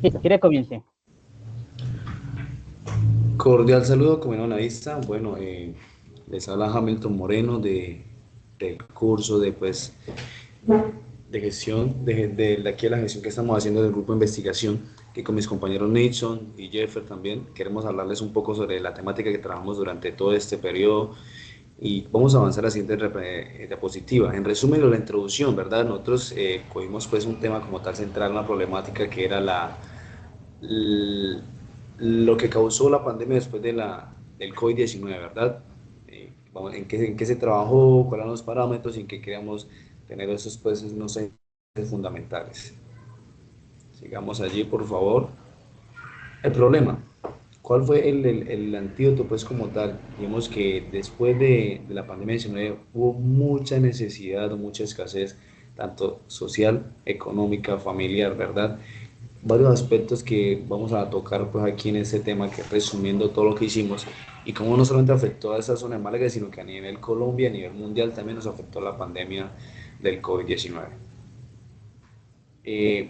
Listo, quiere comience. Cordial saludo, como en la vista. Bueno, les habla Hamilton Moreno del curso de gestión, de aquí a la gestión que estamos haciendo del grupo de investigación, que con mis compañeros Nixon y Jeffer también queremos hablarles un poco sobre la temática que trabajamos durante todo este periodo y vamos a avanzar a la siguiente diapositiva. En resumen, la introducción, ¿verdad? Nosotros cogimos pues un tema como tal central, una problemática que era l- lo que causó la pandemia después del COVID-19, ¿verdad? En qué se trabajó, cuáles eran los parámetros y en qué queríamos tener esos, pues, no sé, fundamentales. Sigamos allí, por favor. El problema, ¿cuál fue el antídoto, pues, como tal? Vimos que después de la pandemia 19 hubo mucha necesidad, mucha escasez, tanto social, económica, familiar, ¿verdad? Varios aspectos que vamos a tocar pues aquí en este tema, que resumiendo todo lo que hicimos y cómo no solamente afectó a esa zona de Málaga, sino que a nivel Colombia, a nivel mundial también nos afectó la pandemia del COVID-19. Eh,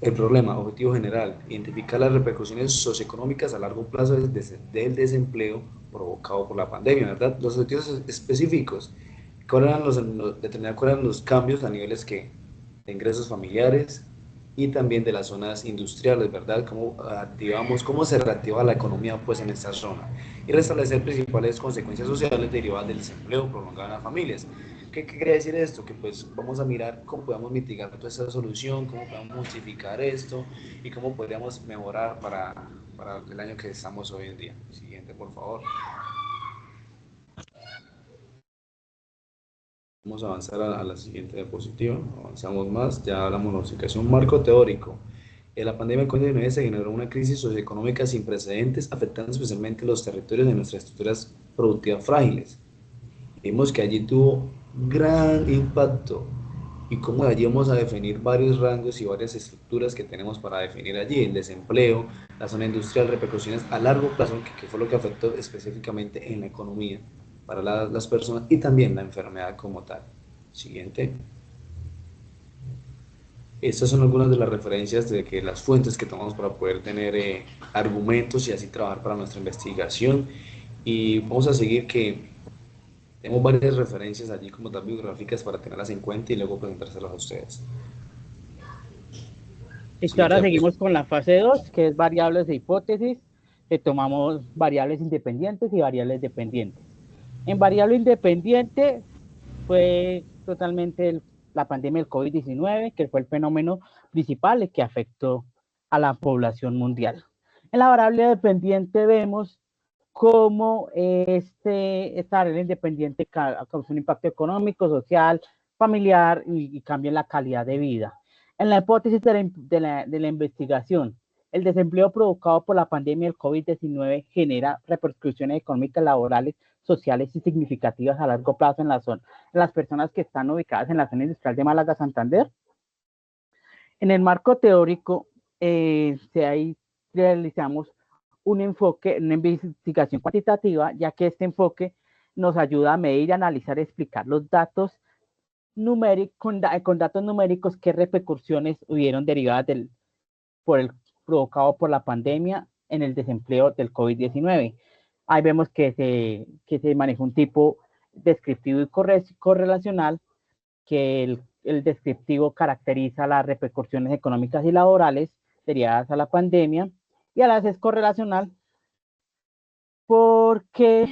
el problema, objetivo general, identificar las repercusiones socioeconómicas a largo plazo del desempleo provocado por la pandemia, ¿verdad? Los objetivos específicos, determinar cuáles eran los cambios a niveles de ingresos familiares y también de las zonas industriales, ¿verdad? Cómo activamos, cómo se reactiva la economía pues en esta zona y restablecer principales consecuencias sociales derivadas del desempleo prolongado en las familias. ¿Qué quiere decir esto? Que pues vamos a mirar cómo podemos mitigar toda esta solución, cómo podemos modificar esto y cómo podríamos mejorar para el año que estamos hoy en día. Siguiente, por favor. Vamos a avanzar a la siguiente diapositiva. Avanzamos más. Ya hablamos de la notificación. Marco teórico. En la pandemia del COVID-19 se generó una crisis socioeconómica sin precedentes, afectando especialmente los territorios de nuestras estructuras productivas frágiles. Vimos que allí tuvo gran impacto y cómo allí vamos a definir varios rangos y varias estructuras que tenemos para definir allí, el desempleo, la zona industrial, repercusiones a largo plazo, que fue lo que afectó específicamente en la economía para las personas y también la enfermedad como tal. Siguiente. Estas son algunas de las referencias de que las fuentes que tomamos para poder tener argumentos y así trabajar para nuestra investigación. Y vamos a seguir que tenemos varias referencias allí como tal bibliográficas para tenerlas en cuenta y luego presentárselas a ustedes. Listo, Siguiente ahora diapositiva. seguimos con la fase 2, que es variables de hipótesis, que tomamos variables independientes y variables dependientes. En variable independiente fue totalmente la pandemia del COVID-19, que fue el fenómeno principal que afectó a la población mundial. En la variable dependiente vemos cómo esta variable independiente causa un impacto económico, social, familiar y cambia en la calidad de vida. En la hipótesis de la investigación, el desempleo provocado por la pandemia del COVID-19 genera repercusiones económicas, laborales, sociales y significativas a largo plazo en las personas que están ubicadas en la zona industrial de Málaga, Santander. En el marco teórico, ahí realizamos un enfoque, una investigación cuantitativa, ya que este enfoque nos ayuda a medir, analizar y explicar los datos numéricos, con datos numéricos, qué repercusiones hubieron derivadas por el provocado por la pandemia en el desempleo del COVID-19. Ahí vemos que se maneja un tipo descriptivo y correlacional, que el descriptivo caracteriza las repercusiones económicas y laborales derivadas a la pandemia, y a la vez es correlacional porque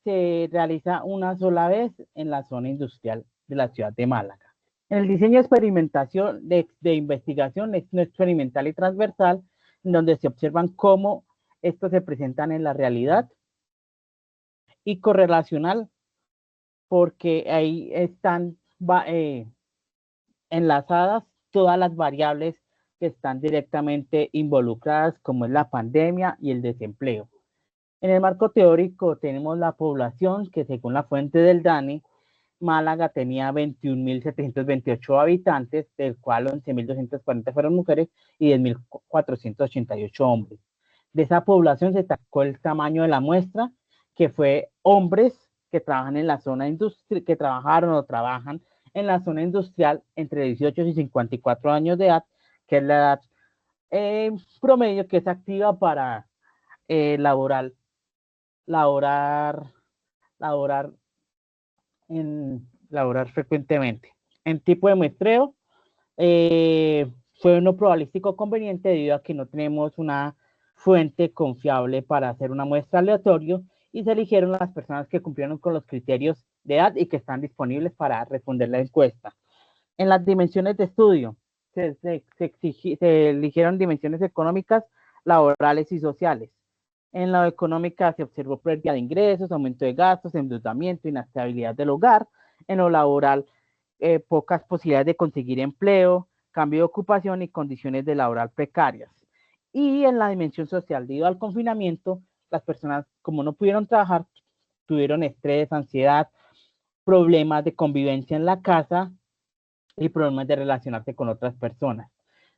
se realiza una sola vez en la zona industrial de la ciudad de Málaga. En el diseño de experimentación de investigación es no experimental y transversal, en donde se observan cómo estos se presentan en la realidad, y correlacional porque ahí están enlazadas todas las variables que están directamente involucradas, como es la pandemia y el desempleo. En el marco teórico tenemos la población, que según la fuente del DANE, Málaga tenía 21.728 habitantes, del cual 11.240 fueron mujeres y 10.488 hombres. De esa población se sacó el tamaño de la muestra, que fue hombres que trabajan en la zona industrial, que trabajaron o trabajan en la zona industrial entre 18 y 54 años de edad, que es la edad promedio que es activa para laborar, laborar laborar frecuentemente. En tipo de muestreo, fue no probabilístico conveniente debido a que no tenemos una fuente confiable para hacer una muestra aleatoria y se eligieron las personas que cumplieron con los criterios de edad y que están disponibles para responder la encuesta. En las dimensiones de estudio, se eligieron dimensiones económicas, laborales y sociales. En la económica se observó pérdida de ingresos, aumento de gastos, endeudamiento, inestabilidad del hogar. En lo laboral, pocas posibilidades de conseguir empleo, cambio de ocupación y condiciones de laboral precarias. Y en la dimensión social, debido al confinamiento, las personas, como no pudieron trabajar, tuvieron estrés, ansiedad, problemas de convivencia en la casa y problemas de relacionarse con otras personas.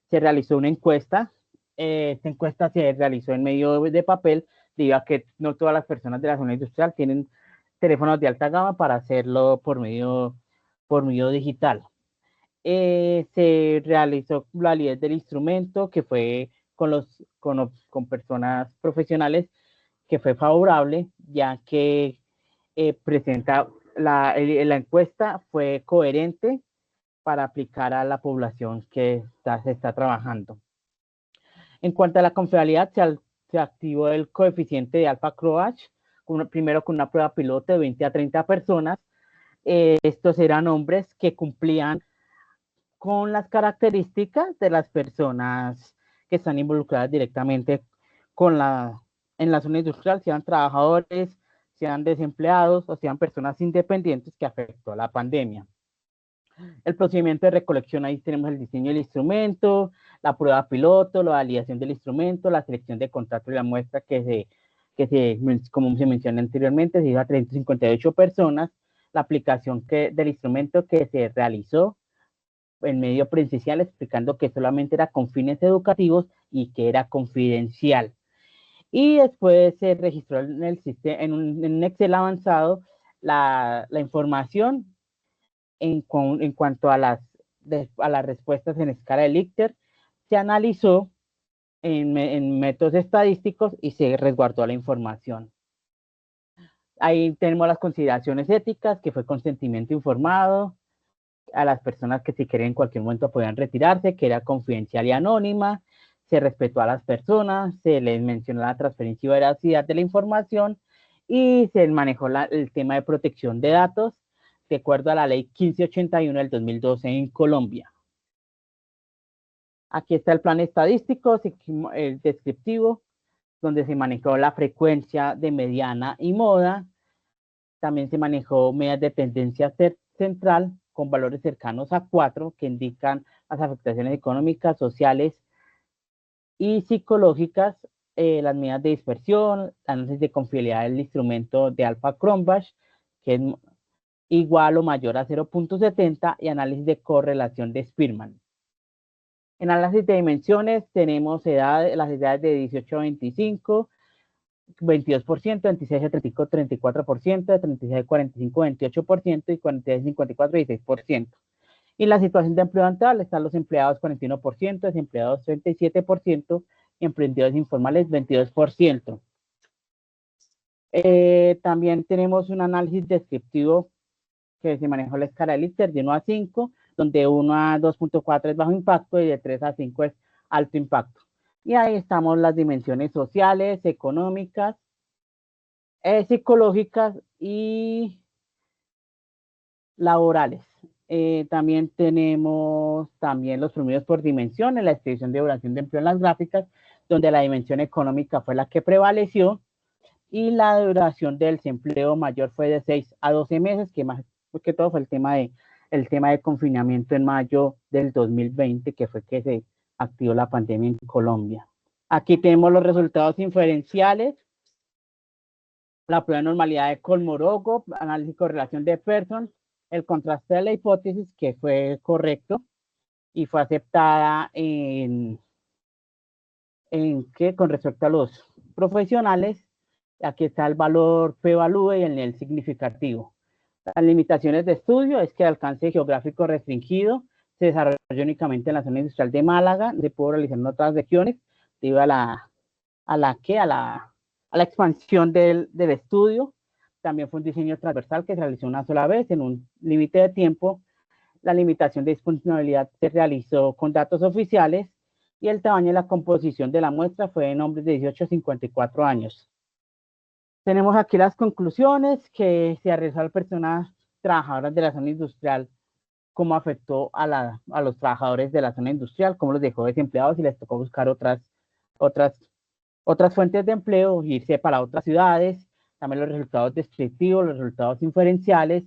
Se realizó una encuesta. Esta encuesta se realizó en medio de papel, debido a que no todas las personas de la zona industrial tienen teléfonos de alta gama para hacerlo por medio digital. Se realizó la validez del instrumento, que fue con personas profesionales, que fue favorable, ya que la encuesta fue coherente para aplicar a la población que se está trabajando. En cuanto a la confiabilidad, se activó el coeficiente de Alpha Croach, primero con una prueba piloto de 20 a 30 personas. Estos eran hombres que cumplían con las características de las personas que están involucradas directamente en la zona industrial, sean trabajadores, sean desempleados o sean personas independientes que afectó la pandemia. El procedimiento de recolección, ahí tenemos el diseño del instrumento, la prueba piloto, la validación del instrumento, la selección de contrato y la muestra como se mencionó anteriormente, se hizo a 358 personas, la aplicación del instrumento que se realizó en medio presencial, explicando que solamente era con fines educativos y que era confidencial. Y después se registró en el sistema, en un Excel avanzado, la información en cuanto a las respuestas en escala de Likert. Se analizó en métodos estadísticos y se resguardó la información. Ahí tenemos las consideraciones éticas, que fue consentimiento informado, a las personas que si quieren en cualquier momento podían retirarse, que era confidencial y anónima, se respetó a las personas, se les mencionó la transferencia y veracidad de la información y se manejó el tema de protección de datos de acuerdo a la ley 1581 del 2012 en Colombia. Aquí está el plan estadístico, el descriptivo, donde se manejó la frecuencia de mediana y moda. También se manejó medidas de tendencia central con valores cercanos a 4, que indican las afectaciones económicas, sociales y psicológicas, las medidas de dispersión, análisis de confiabilidad del instrumento de Alpha-Cronbach, que es igual o mayor a 0.70, y análisis de correlación de Spearman. En análisis de dimensiones tenemos las edades de 18 a 25, 22%, 26 a 35, 34%, de 36 a 45, 28%, y 46 a 54, 16%. Y la situación de empleo actual están los empleados 41%, desempleados 37%, y emprendedores informales 22%. También tenemos un análisis descriptivo que se manejó la escala de Likert de 1 a 5, donde 1 a 2.4 es bajo impacto y de 3 a 5 es alto impacto. Y ahí estamos las dimensiones sociales, económicas, psicológicas y laborales. También tenemos los promedios por dimensión en la descripción de duración de empleo en las gráficas, donde la dimensión económica fue la que prevaleció y la duración del desempleo mayor fue de 6 a 12 meses, que más que todo fue el tema de confinamiento en mayo del 2020, que fue que se activó la pandemia en Colombia. Aquí tenemos los resultados inferenciales, la prueba de normalidad de Kolmorogov, análisis y correlación de Pearson, el contraste de la hipótesis, que fue correcto y fue aceptada con respecto a los profesionales. Aquí está el valor p-value y el nivel significativo. Las limitaciones de estudio es que el alcance geográfico restringido, se desarrolló únicamente en la zona industrial de Málaga, no se pudo realizar en otras regiones debido a la expansión del estudio. También fue un diseño transversal que se realizó una sola vez en un límite de tiempo. La limitación de disponibilidad se realizó con datos oficiales y el tamaño y la composición de la muestra fue en hombres de 18 a 54 años. Tenemos aquí las conclusiones que se realizó a personas trabajadoras de la zona industrial, cómo afectó a los trabajadores de la zona industrial, cómo los dejó desempleados y les tocó buscar otras fuentes de empleo, irse para otras ciudades, también los resultados descriptivos, los resultados inferenciales,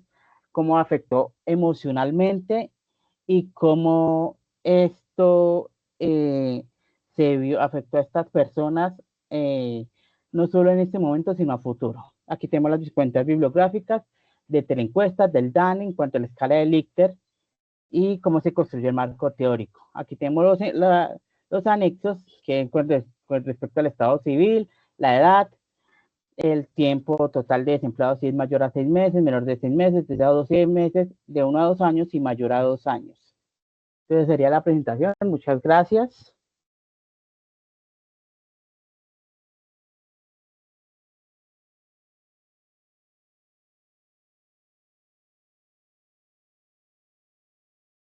cómo afectó emocionalmente y cómo esto afectó a estas personas no solo en este momento, sino a futuro. Aquí tenemos las fuentes bibliográficas de teleencuestas, del DANE, en cuanto a la escala de Likert y cómo se construyó el marco teórico. Aquí tenemos los anexos que con respecto al estado civil, la edad, el tiempo total de desempleados si es mayor a 6 meses, menor de 6 meses, desde a 12 meses, de 1 a 2 años y mayor a 2 años. Entonces sería la presentación. Muchas gracias.